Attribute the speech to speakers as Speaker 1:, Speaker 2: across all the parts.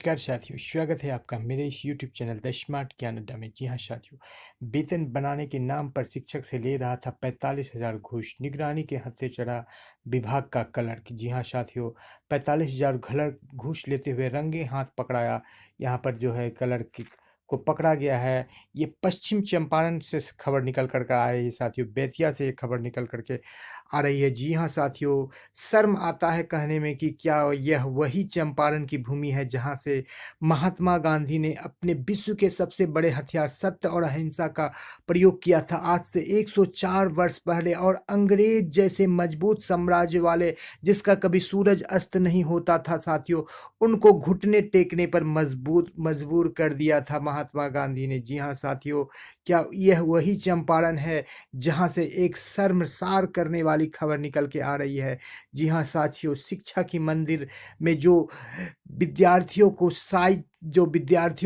Speaker 1: नमस्कार साथियों, स्वागत है आपका मेरे इस यूट्यूब चैनल द स्मार्ट ज्ञान अड्डा में। जी हाँ साथियों, वेतन बनाने के नाम पर शिक्षक से ले रहा था 45,000 घूस। निगरानी के हत्थे चढ़ा विभाग का क्लर्क। जी हाँ साथियों, 45,000 घूस लेते हुए रंगे हाथ पकड़ाया। यहाँ पर जो है क्लर्क को पकड़ा गया है। ये पश्चिम चंपारण से खबर निकल कर आ रही है साथियों, बेतिया से ये खबर निकल करके आ रही है। जी हाँ साथियों, शर्म आता है कहने में कि क्या यह वही चंपारण की भूमि है जहां से महात्मा गांधी ने अपने विश्व के सबसे बड़े हथियार सत्य और अहिंसा का प्रयोग किया था आज से 104 वर्ष पहले। और अंग्रेज जैसे मजबूत साम्राज्य वाले, जिसका कभी सूरज अस्त नहीं होता था साथियों, उनको घुटने टेकने पर मजबूर कर दिया था महात्मा गांधी ने। जी हाँ साथियों, क्या यह वही चंपारण है जहां से एक शर्मसार करने वाली खबर निकल के आ रही है। जी हाँ साथियों, शिक्षा की मंदिर में जो विद्यार्थियों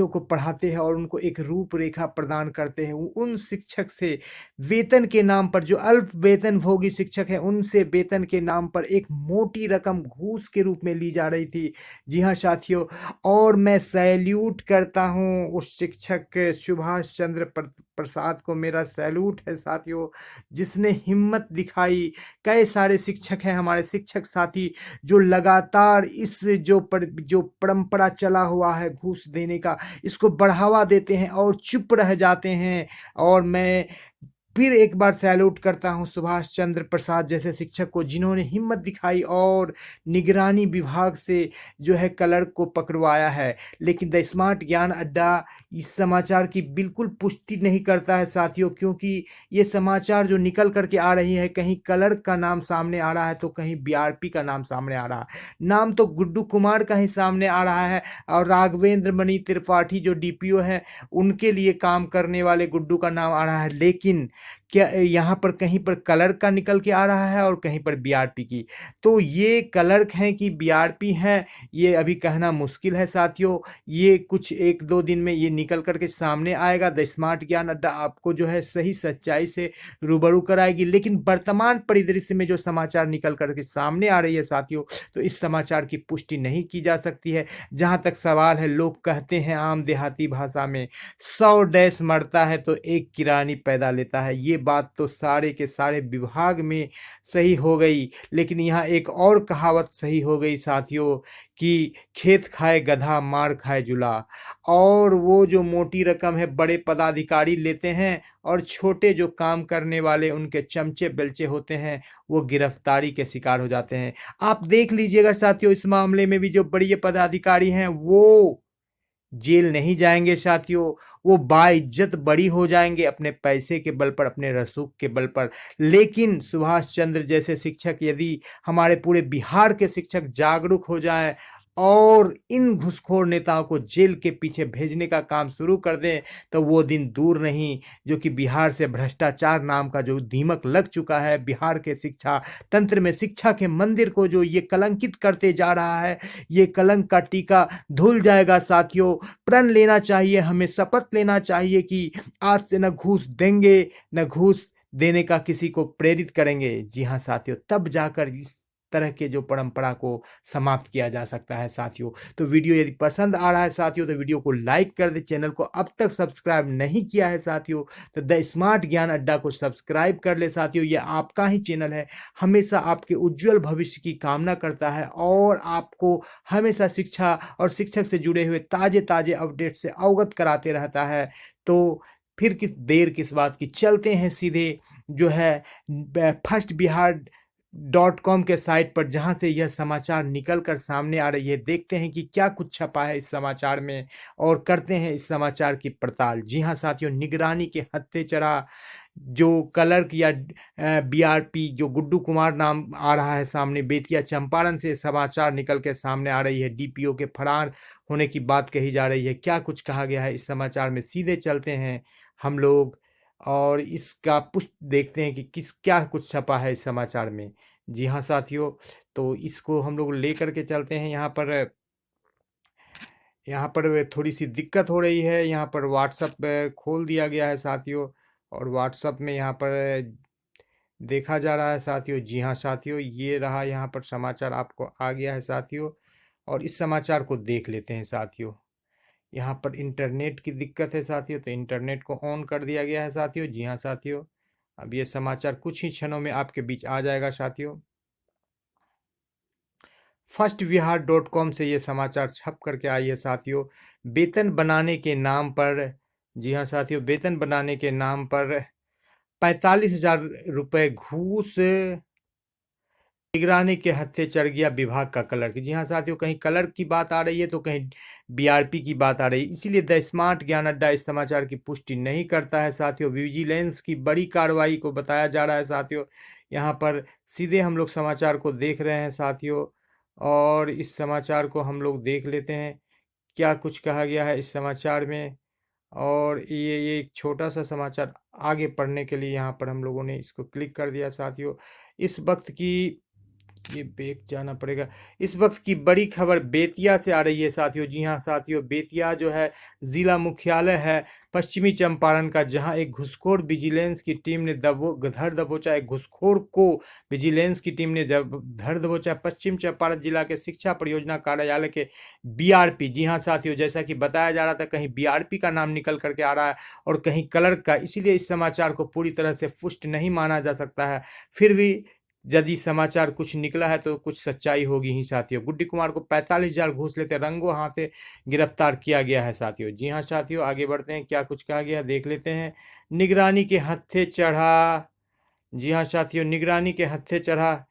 Speaker 1: को पढ़ाते हैं और उनको एक रूपरेखा प्रदान करते हैं, उन शिक्षक से वेतन के नाम पर, जो अल्प वेतन भोगी शिक्षक हैं, उनसे वेतन के नाम पर एक मोटी रकम घूस के रूप में ली जा रही थी। जी हाँ साथियों, और मैं सैल्यूट करता हूँ उस शिक्षक सुभाष चंद्र प्रसाद को। मेरा सैल्यूट है साथियों, जिसने हिम्मत दिखाई। कई सारे शिक्षक हैं हमारे शिक्षक साथी जो लगातार इस जो परंपरा चला हुआ है घूस देने का, इसको बढ़ावा देते हैं और चुप रह जाते हैं। और मैं फिर एक बार सैल्यूट करता हूं सुभाष चंद्र प्रसाद जैसे शिक्षक को, जिन्होंने हिम्मत दिखाई और निगरानी विभाग से जो है क्लर्क को पकड़वाया है। लेकिन द स्मार्ट ज्ञान अड्डा इस समाचार की बिल्कुल पुष्टि नहीं करता है साथियों, क्योंकि ये समाचार जो निकल करके आ रही है, कहीं क्लर्क का नाम सामने आ रहा है तो कहीं बीआरपी का नाम सामने आ रहा है। नाम तो गुड्डू कुमार का ही सामने आ रहा है, और राघवेंद्र मणि त्रिपाठी जो डीपीओ है, उनके लिए काम करने वाले गुड्डू का नाम आ रहा है। लेकिन क्या यहाँ पर कहीं पर क्लर्क का निकल के आ रहा है और कहीं पर बीआरपी की। तो ये क्लर्क हैं कि बीआरपी हैं, ये अभी कहना मुश्किल है साथियों। ये कुछ 1-2 दिन में ये निकल करके सामने आएगा। द स्मार्ट ज्ञान अड्डा आपको जो है सही सच्चाई से रूबरू कराएगी। लेकिन वर्तमान परिदृश्य में जो समाचार निकल करके सामने आ रही है साथियों, तो इस समाचार की पुष्टि नहीं की जा सकती है। जहां तक सवाल है, लोग कहते हैं आम देहाती भाषा में, 100 डैश मरता है तो एक किरानी पैदा लेता है। ये बात तो सारे के सारे विभाग में सही हो गई, लेकिन यहाँ एक और कहावत सही हो गई साथियों कि खेत खाए गधा मार खाए जुला। और वो जो मोटी रकम है बड़े पदाधिकारी लेते हैं, और छोटे जो काम करने वाले उनके चमचे बेलचे होते हैं, वो गिरफ्तारी के शिकार हो जाते हैं। आप देख लीजिएगा साथियों, इस मामले में भी जो बड़ी पदाधिकारी हैं वो जेल नहीं जाएंगे साथियों, वो बाइज्जत बरी हो जाएंगे अपने पैसे के बल पर, अपने रसूख के बल पर। लेकिन सुभाष चंद्र जैसे शिक्षक, यदि हमारे पूरे बिहार के शिक्षक जागरूक हो जाएं और इन घुसखोर नेताओं को जेल के पीछे भेजने का काम शुरू कर दें, तो वो दिन दूर नहीं जो कि बिहार से भ्रष्टाचार नाम का जो दीमक लग चुका है बिहार के शिक्षा तंत्र में, शिक्षा के मंदिर को जो ये कलंकित करते जा रहा है, ये कलंक का टीका धुल जाएगा साथियों। प्रण लेना चाहिए, हमें शपथ लेना चाहिए कि आज से न घूस देंगे, न घूस देने का किसी को प्रेरित करेंगे। जी हाँ साथियों, तब जाकर इस तरह के जो परंपरा को समाप्त किया जा सकता है साथियों। तो वीडियो यदि पसंद आ रहा है साथियों, तो वीडियो को लाइक कर दे। चैनल को अब तक सब्सक्राइब नहीं किया है साथियों, तो द स्मार्ट ज्ञान अड्डा को सब्सक्राइब कर ले साथियों। ये आपका ही चैनल है, हमेशा आपके उज्जवल भविष्य की कामना करता है और आपको हमेशा शिक्षा और शिक्षक से जुड़े हुए ताजे ताजे अपडेट से अवगत कराते रहता है। तो फिर देर किस बात की, चलते हैं सीधे जो है फर्स्ट बिहार .com के साइट पर, जहां से यह समाचार निकल कर सामने आ रही है। देखते हैं कि क्या कुछ छपा है इस समाचार में और करते हैं इस समाचार की पड़ताल। जी हाँ साथियों, निगरानी के हत्थे चढ़ा जो क्लर्क या बीआरपी जो गुड्डू कुमार नाम आ रहा है सामने, बेतिया चंपारण से समाचार निकल के सामने आ रही है। डीपीओ के फरार होने की बात कही जा रही है। क्या कुछ कहा गया है इस समाचार में, सीधे चलते हैं हम लोग और इसका पुष्ट देखते हैं कि क्या कुछ छपा है इस समाचार में। जी हाँ साथियों, तो इसको हम लोग लेकर के चलते हैं। यहाँ पर थोड़ी सी दिक्कत हो रही है। यहाँ पर व्हाट्सअप खोल दिया गया है साथियों, और व्हाट्सअप में यहाँ पर देखा जा रहा है साथियों। जी हाँ साथियों, ये रहा, यहाँ पर समाचार आपको आ गया है साथियों। और इस समाचार को देख लेते हैं साथियों। यहाँ पर इंटरनेट की दिक्कत है साथियों, तो इंटरनेट को ऑन कर दिया गया है साथियों। जी हाँ साथियों, अब ये समाचार कुछ ही क्षणों में आपके बीच आ जाएगा साथियों। फर्स्ट विहार डॉट कॉम से ये समाचार छप करके आई है साथियों। वेतन बनाने के नाम पर, जी हाँ साथियों, वेतन बनाने के नाम पर 45,000 रुपये घूस, निगरानी के हत्थे चढ़ गया विभाग का क्लर्क। जी हाँ साथियों, कहीं क्लर्क की बात आ रही है तो कहीं बीआरपी की बात आ रही है। इसीलिए द स्मार्ट ज्ञान अड्डा इस समाचार की पुष्टि नहीं करता है साथियों। विजिलेंस की बड़ी कार्रवाई को बताया जा रहा है साथियों। यहाँ पर सीधे हम लोग समाचार को देख रहे हैं साथियों, और इस समाचार को हम लोग देख लेते हैं क्या कुछ कहा गया है इस समाचार में। और ये एक छोटा सा समाचार आगे पढ़ने के लिए यहाँ पर हम लोगों ने इसको क्लिक कर दिया साथियों। इस वक्त की, ये बैक जाना पड़ेगा। इस वक्त की बड़ी खबर बेतिया से आ रही है साथियों। जी हाँ साथियों, बेतिया जो है जिला मुख्यालय है पश्चिमी चंपारण का, जहां एक घुसखोर विजिलेंस की टीम ने धर दबोचा। एक घुसखोर को विजिलेंस की टीम ने धर दबोचा पश्चिम चंपारण जिला के शिक्षा परियोजना कार्यालय के बीआरपी। जी हाँ साथियों, जैसा कि बताया जा रहा था, कहीं बीआरपी का नाम निकल करके आ रहा है और कहीं क्लर्क का, इसीलिए इस समाचार को पूरी तरह से पुष्ट नहीं माना जा सकता है। फिर भी यदि समाचार कुछ निकला है तो कुछ सच्चाई होगी ही साथियों। गुड्डी कुमार को 45,000 घूस लेते रंगों हाथे गिरफ्तार किया गया है साथियों। जी हाँ साथियों, आगे बढ़ते हैं, क्या कुछ कहा गया देख लेते हैं। निगरानी के हत्थे चढ़ा, जी हाँ साथियों, निगरानी के हत्थे चढ़ा,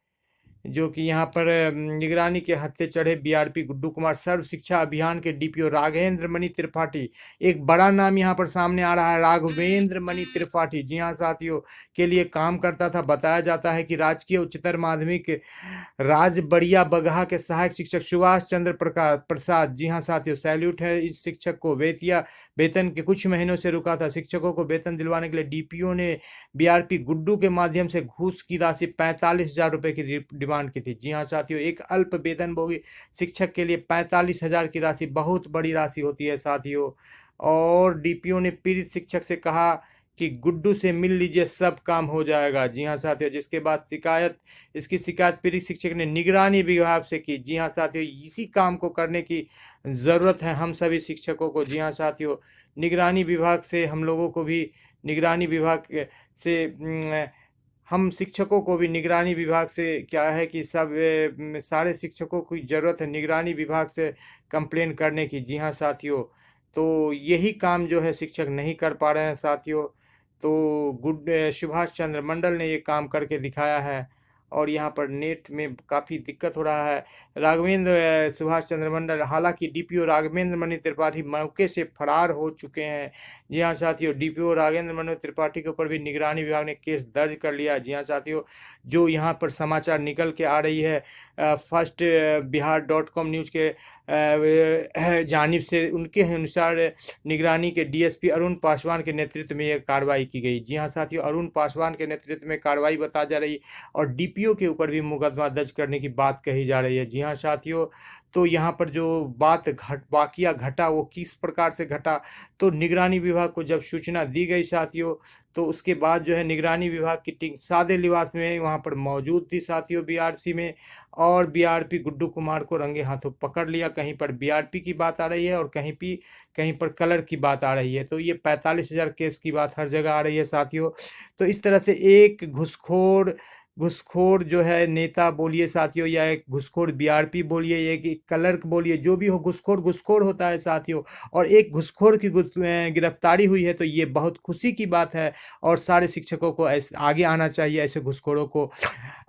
Speaker 1: जो कि यहाँ पर निगरानी के हत्थे चढ़े बीआरपी गुड्डू कुमार। सर्व शिक्षा अभियान के डीपीओ राघवेंद्र मणि त्रिपाठी, एक बड़ा नाम यहाँ पर सामने आ रहा है, राघवेंद्र मणि त्रिपाठी। जी हाँ साथियों, के लिए काम करता था। बताया जाता है कि राजकीय उच्चतर माध्यमिक राजबड़िया बगहा के सहायक शिक्षक सुभाष चंद्र प्रसाद, जी हाँ साथियों, सैल्यूट है इस शिक्षक को। वेतन के कुछ महीनों से रुका था। शिक्षकों को वेतन दिलवाने के लिए डीपीओ ने बीआरपी गुड्डू के माध्यम से घूस की राशि 45,000 रुपये की डिमांड की थी। जी हाँ साथियों, एक अल्प वेतनभोगी शिक्षक के लिए 45,000 की राशि बहुत बड़ी राशि होती है साथियों। और डीपीओ ने पीड़ित शिक्षक से कहा कि गुड्डू से मिल लीजिए, सब काम हो जाएगा। जी हाँ साथियों, जिसके बाद इसकी शिकायत पीड़ित शिक्षक ने निगरानी विभाग से की। जी हाँ साथियों, इसी काम को करने की ज़रूरत है हम सभी शिक्षकों को। जी हाँ साथियों, निगरानी विभाग से हम लोगों को भी, निगरानी विभाग से हम शिक्षकों को भी निगरानी विभाग से क्या है कि सारे शिक्षकों की ज़रूरत है निगरानी विभाग से कंप्लेन करने की। जी हाँ साथियों, तो यही काम जो है शिक्षक नहीं कर पा रहे हैं साथियों। तो सुभाष चंद्र मंडल ने ये काम करके दिखाया है, और यहाँ पर नेट में काफ़ी दिक्कत हो रहा है। सुभाष चंद्र मंडल, हालांकि डीपीओ राघवेंद्र मणि त्रिपाठी मौके से फरार हो चुके हैं। जी हाँ साथियों, डीपीओ राघवेंद्र मणि त्रिपाठी के ऊपर भी निगरानी विभाग ने केस दर्ज कर लिया। जी हाँ साथियों, जो यहाँ पर समाचार निकल के आ रही है फर्स्ट बिहार .com न्यूज़ के जानिब से, उनके अनुसार निगरानी के डीएसपी अरुण पासवान के नेतृत्व में यह कार्रवाई की गई। जी हाँ साथियों, अरुण पासवान के नेतृत्व में कार्रवाई बता जा रही, और डीपीओ के ऊपर भी मुकदमा दर्ज करने की बात कही जा रही है। जी हाँ साथियों, तो यहाँ पर जो वाकया घटा वो किस प्रकार से घटा, तो निगरानी विभाग को जब सूचना दी गई साथियों, तो उसके बाद जो है निगरानी विभाग की टीम सादे लिबास में वहाँ पर मौजूद थी साथियों बीआरसी में, और बीआरपी गुड्डू कुमार को रंगे हाथों पकड़ लिया। कहीं पर बीआरपी की बात आ रही है और कहीं पर कलर की बात आ रही है। तो ये 45,000 केस की बात हर जगह आ रही है साथियों। तो इस तरह से एक घुसखोर जो है नेता बोलिए साथियों, या एक घुसखोर बीआरपी बोलिए, या एक क्लर्क बोलिए, जो भी हो, घुसखोर होता है साथियों। और एक घुसखोर की गिरफ्तारी हुई है, तो ये बहुत खुशी की बात है, और सारे शिक्षकों को ऐसे आगे आना चाहिए ऐसे घुसखोरों को।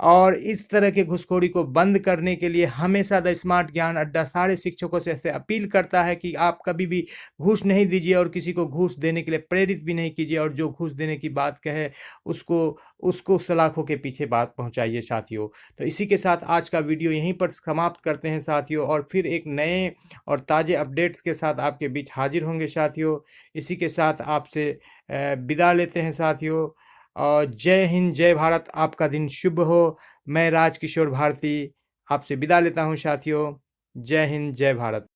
Speaker 1: और इस तरह के घुसखोरी को बंद करने के लिए हमेशा द स्मार्ट ज्ञान अड्डा सारे शिक्षकों से ऐसे अपील करता है कि आप कभी भी घूस नहीं दीजिए, और किसी को घूस देने के लिए प्रेरित भी नहीं कीजिए, और जो घूस देने की बात कहे उसको सलाखों के पीछे बात पहुंचाइए साथियों। तो इसी के साथ आज का वीडियो यहीं पर समाप्त करते हैं साथियों, और फिर एक नए और ताज़े अपडेट्स के साथ आपके बीच हाजिर होंगे साथियों। इसी के साथ आपसे विदा लेते हैं साथियों, और जय हिंद, जय भारत, आपका दिन शुभ हो। मैं राजकिशोर भारती आपसे विदा लेता हूं साथियों। जय हिंद, जय भारत।